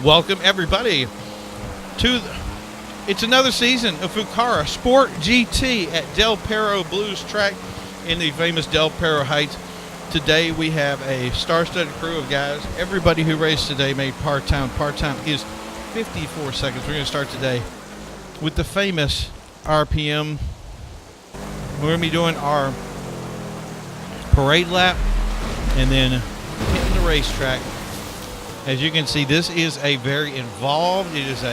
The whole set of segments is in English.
Welcome everybody to it's another season of Fukaru Sport GT at Del Perro Blues track in the famous Del Perro Heights. Today we have a star-studded crew of guys. Everybody who raced today made part-time. Part-time is 54 seconds. We're going to start today with the famous RPM. We're going to be doing our parade lap and then hitting the racetrack. As you can see, this is a very involved, it is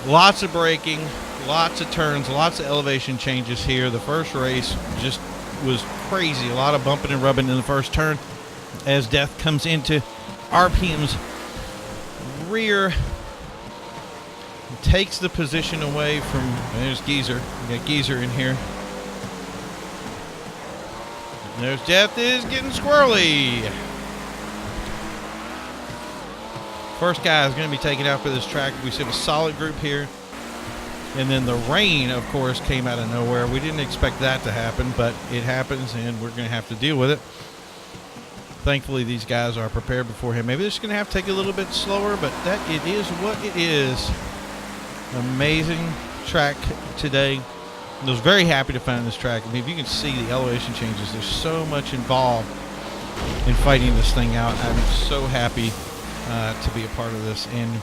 lots of braking, lots of turns, lots of elevation changes here. The first race just was crazy. A lot of bumping and rubbing in the first turn as Death comes into RPM's rear. Takes the position away from, there's Geezer. We got Geezer in here. And there's Death is getting squirrely. First guy is going to be taken out for this track. We have a solid group here. And then the rain, of course, came out of nowhere. We didn't expect that to happen, but it happens, and we're going to have to deal with it. Thankfully, these guys are prepared beforehand. Maybe they're just going to have to take it a little bit slower, but that it is what it is. Amazing track today. I was very happy to find this track. I mean, if you can see the elevation changes, there's so much involved in fighting this thing out. I'm so happy to be a part of this. And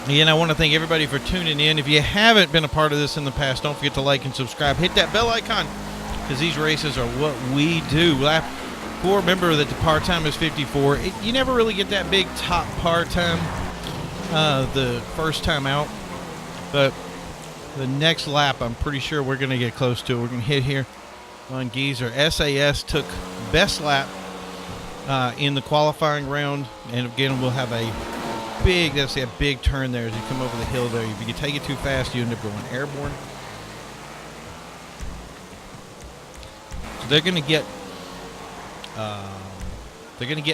again, I want to thank everybody for tuning in. If you haven't been a part of this in the past, don't forget to like and subscribe. Hit that bell icon, because these races are what we do. Lap 4, remember that the par time is 54. You never really get that big top par time the first time out, but the next lap I'm pretty sure we're going to get close to it. We're going to hit here on Geezer. SAS took best lap in the qualifying round, and again we'll have a big turn there as you come over the hill there. If you take it too fast, you end up going airborne. So they're going to get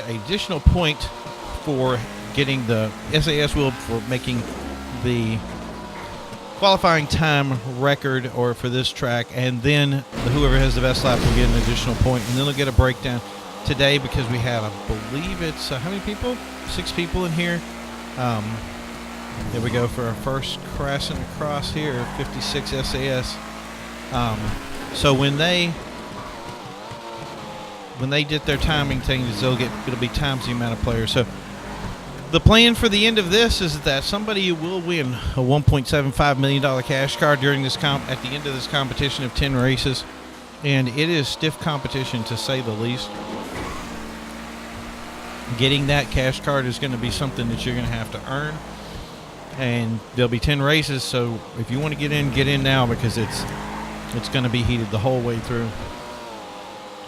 an additional point for getting the SAS wheel for making the qualifying time record or for this track, and then whoever has the best lap will get an additional point, and then they'll get a breakdown today because we have, I believe it's how many people? 6 people in here. There we go for our first crashing across here, 56 SAS. So when they get their timing things, it'll be times the amount of players. So the plan for the end of this is that somebody will win a $1.75 million cash card during this at the end of this competition of 10 races, and it is stiff competition to say the least. Getting that cash card is going to be something that you're going to have to earn, and there'll be 10 races, so if you want to get in now, because it's going to be heated the whole way through.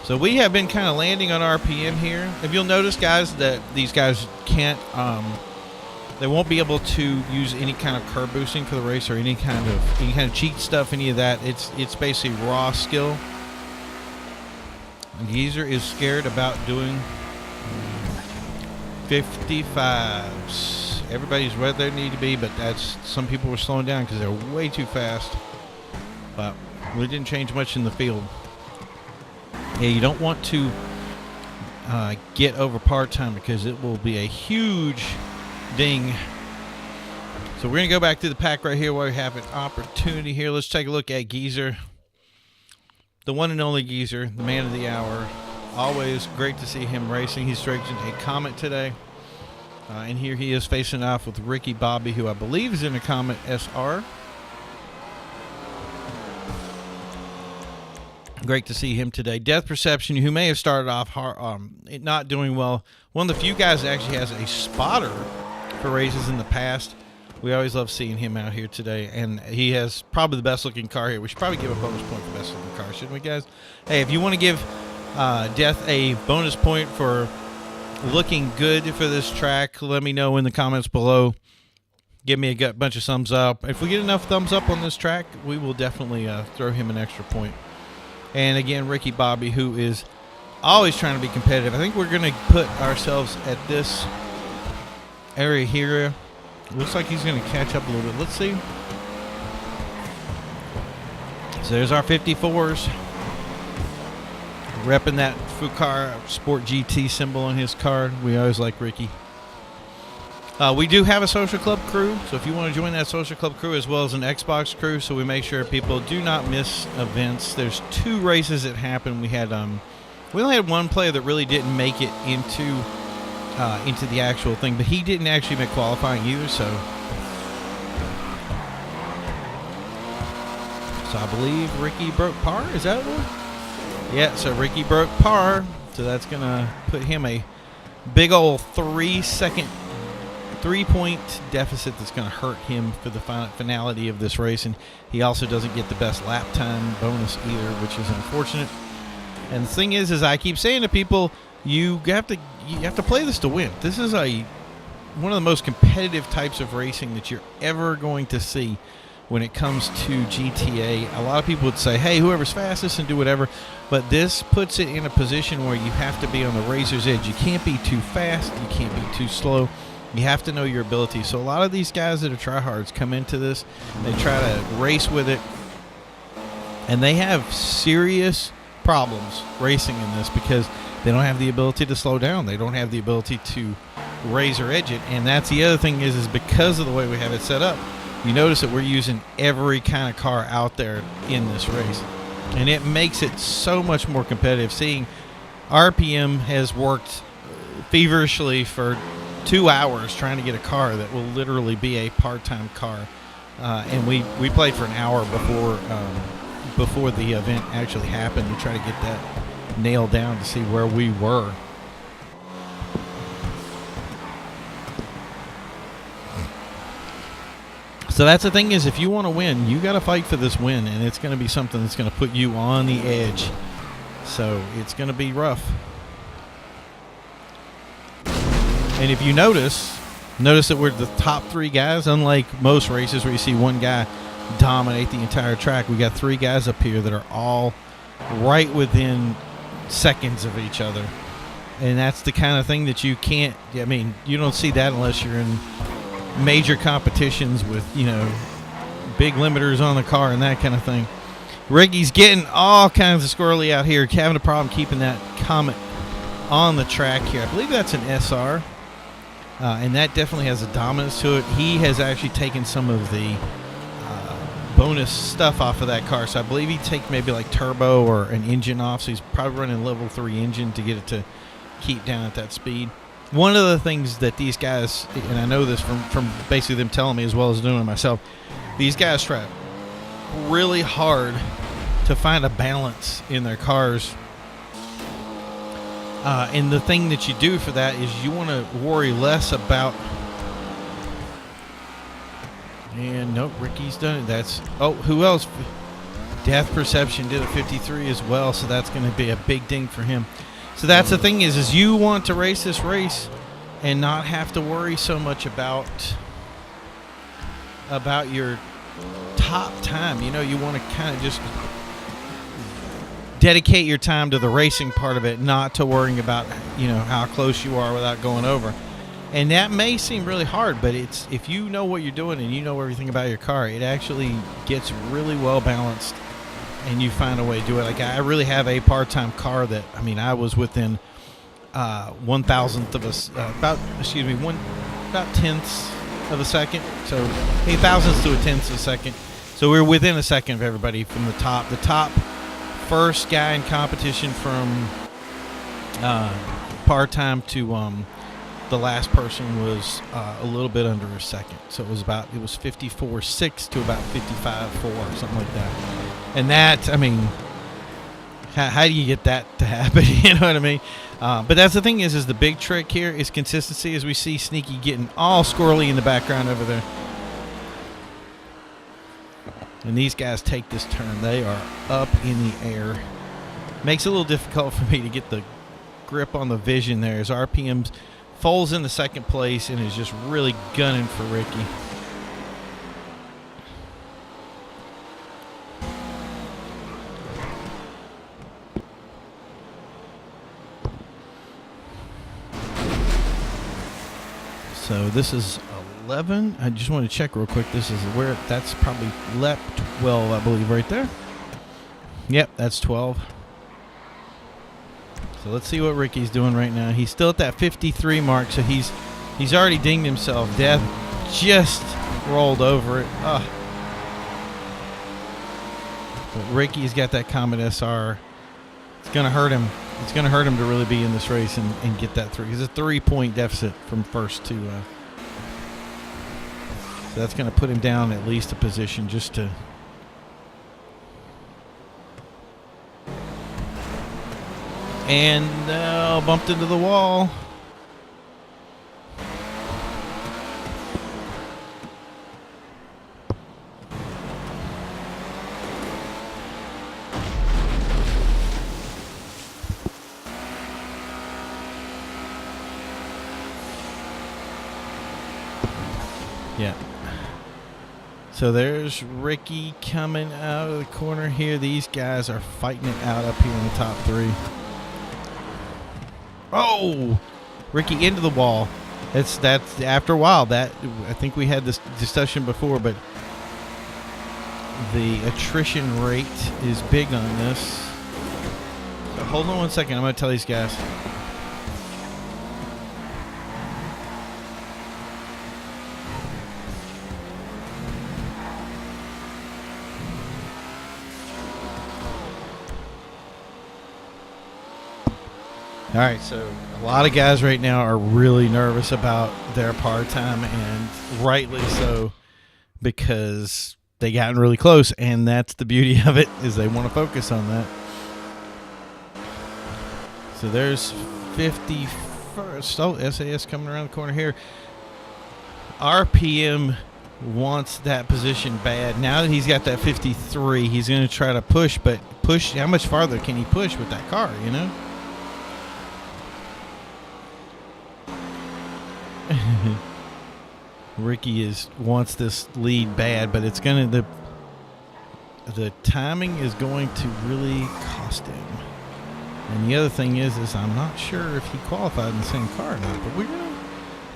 So we have been kind of landing on RPM here. If you'll notice, guys, that these guys can't they won't be able to use any kind of curb boosting for the race or any kind of cheat stuff, any of that. It's basically raw skill. And Geezer is scared about doing 55s. Everybody's where they need to be, but some people were slowing down because they're way too fast. But we didn't change much in the field. Yeah, you don't want to get over part time because it will be a huge ding. So we're going to go back to the pack right here where we have an opportunity here. Let's take a look at Geezer. The one and only Geezer, the man of the hour. Always great to see him racing. He's racing a Comet today. And here he is facing off with Ricky Bobby, who I believe is in a Comet SR. Great to see him today. Death Perception, who may have started off not doing well. One of the few guys that actually has a spotter for races in the past. We always love seeing him out here today, and he has probably the best looking car here. We should probably give a bonus point for best looking car, shouldn't we, guys? Hey, if you want to give Death a bonus point for looking good for this track, let me know in the comments below. Give me a bunch of thumbs up. If we get enough thumbs up on this track, we will definitely throw him an extra point. And again, Ricky Bobby, who is always trying to be competitive. I think we're going to put ourselves at this area here. Looks like he's going to catch up a little bit. Let's see. So there's our 54s. Repping that Fukaru Sport GT symbol on his car. We always like Ricky. We do have a social club crew, so if you want to join that social club crew as well as an Xbox crew, so we make sure people do not miss events. There's 2 races that happened. We only had one player that really didn't make it into the actual thing, but he didn't actually make qualifying either. So I believe Ricky broke par. Is that one? Yeah. So Ricky broke par, so that's gonna put him a big old 3-point deficit that's going to hurt him for the finality of this race, and he also doesn't get the best lap time bonus either, which is unfortunate. And the thing is I keep saying to people, you have to play this to win. This is one of the most competitive types of racing that you're ever going to see when it comes to GTA. A lot of people would say, hey, whoever's fastest and do whatever, but this puts it in a position where you have to be on the razor's edge. You can't be too fast, you can't be too slow. You have to know your ability. So a lot of these guys that are tryhards come into this, they try to race with it, and they have serious problems racing in this because they don't have the ability to slow down. They don't have the ability to razor edge it. And that's the other thing is because of the way we have it set up, you notice that we're using every kind of car out there in this race. And it makes it so much more competitive. Seeing RPM has worked feverishly for 2 hours trying to get a car that will literally be a part-time car, and we played for an hour before the event actually happened to try to get that nailed down to see where we were. So that's the thing is, if you want to win, you got to fight for this win, and it's going to be something that's going to put you on the edge. So it's going to be rough. And if you notice that we're the top 3 guys. Unlike most races where you see one guy dominate the entire track, we got 3 guys up here that are all right within seconds of each other. And that's the kind of thing that you can't, I mean, you don't see that unless you're in major competitions with, big limiters on the car and that kind of thing. Ricky's getting all kinds of squirrely out here, having a problem keeping that Comet on the track here. I believe that's an SR. And that definitely has a dominance to it. He has actually taken some of the bonus stuff off of that car. So I believe he'd take maybe like turbo or an engine off. So he's probably running level 3 engine to get it to keep down at that speed. One of the things that these guys, and I know this from basically them telling me as well as doing it myself, these guys try really hard to find a balance in their cars. And the thing that you do for that is you want to worry less about. And nope, Ricky's done it. Who else? Death Perception did a 53 as well, so that's going to be a big ding for him. So that's the thing is you want to race this race and not have to worry so much about your top time. You want to kind of just dedicate your time to the racing part of it, not to worrying about how close you are without going over. And that may seem really hard, but it's if you know what you're doing and you know everything about your car, it actually gets really well balanced, and you find a way to do it. Like I really have a part-time car that I was within 1,000th of about tenths of a second, so 8,000ths to a tenth of a second. So we're within a second of everybody from the top. The top first guy in competition from part-time to the last person was a little bit under a second. So it was 54.6 to about 55.4 or something like that. And that, how do you get that to happen? You know what I mean? But that's the thing is the big trick here is consistency, as we see Sneaky getting all squirrely in the background over there. And these guys take this turn. They are up in the air. Makes it a little difficult for me to get the grip on the vision there as RPM falls into second place and is just really gunning for Ricky. So this is 11. I just want to check real quick. This is where that's probably lap 12, I believe, right there. Yep, that's 12. So let's see what Ricky's doing right now. He's still at that 53 mark, so he's He's already dinged himself. Death just rolled over it. But Ricky's got that Comet SR. It's going to hurt him. It's going to hurt him to really be in this race and get that through. It's a 3-point deficit from first to... so that's going to put him down at least a position just to... And bumped into the wall. Yeah. So there's Ricky coming out of the corner here. These guys are fighting it out up here in the top 3. Oh, Ricky into the wall. That's after a while. That I think we had this discussion before, but the attrition rate is big on this. So hold on one second. I'm going to tell these guys. All right, so a lot of guys right now are really nervous about their par time, and rightly so, because they gotten really close, and that's the beauty of it, is they want to focus on that. So there's 51st. Oh, SAS coming around the corner here. RPM wants that position bad. Now that he's got that 53, he's going to try to push, but push, how much farther can he push with that car, you know? Ricky wants this lead bad, but it's gonna the timing is going to really cost him. And the other thing is I'm not sure if he qualified in the same car or not, but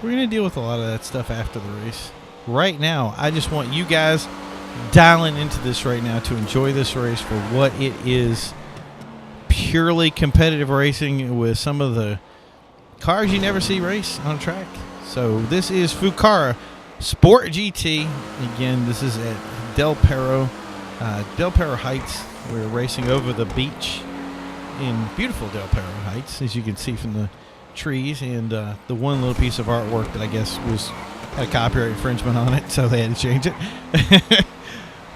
we're gonna deal with a lot of that stuff after the race. Right now, I just want you guys dialing into this right now to enjoy this race for what it is. Purely competitive racing with some of the cars you never see race on track. So this is Fukaru Sport GT. Again, this is at Del Perro Heights. We're racing over the beach in beautiful Del Perro Heights, as you can see from the trees, and the one little piece of artwork that I guess had a copyright infringement on it, so they had to change it.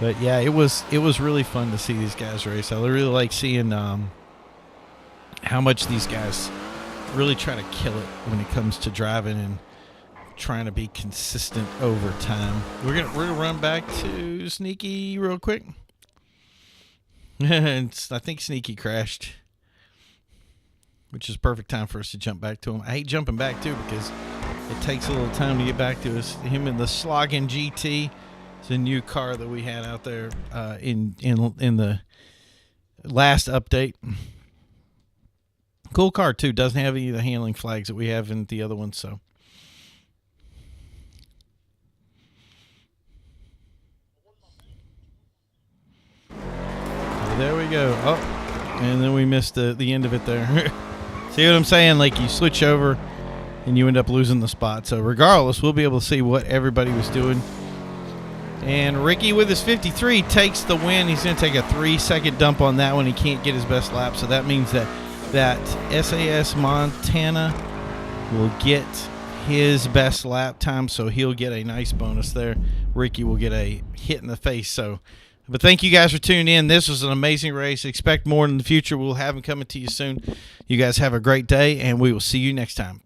But yeah, it was really fun to see these guys race. I really like seeing how much these guys really try to kill it when it comes to driving and trying to be consistent over time. We're gonna run back to Sneaky real quick. I think Sneaky crashed, which is perfect time for us to jump back to him. I hate jumping back too because it takes a little time to get back to us. Him in the Schlagen GT. It's a new car that we had out there in the last update. Cool car too. Doesn't have any of the handling flags that we have in the other ones. So there we go. Oh, and then we missed the end of it there. See what I'm saying? Like, you switch over and you end up losing the spot. So regardless, we'll be able to see what everybody was doing. And Ricky with his 53 takes the win. He's going to take a 3-second dump on that one. He can't get his best lap. So that means that SAS Montana will get his best lap time. So he'll get a nice bonus there. Ricky will get a hit in the face. But thank you guys for tuning in. This was an amazing race. Expect more in the future. We'll have them coming to you soon. You guys have a great day, and we will see you next time.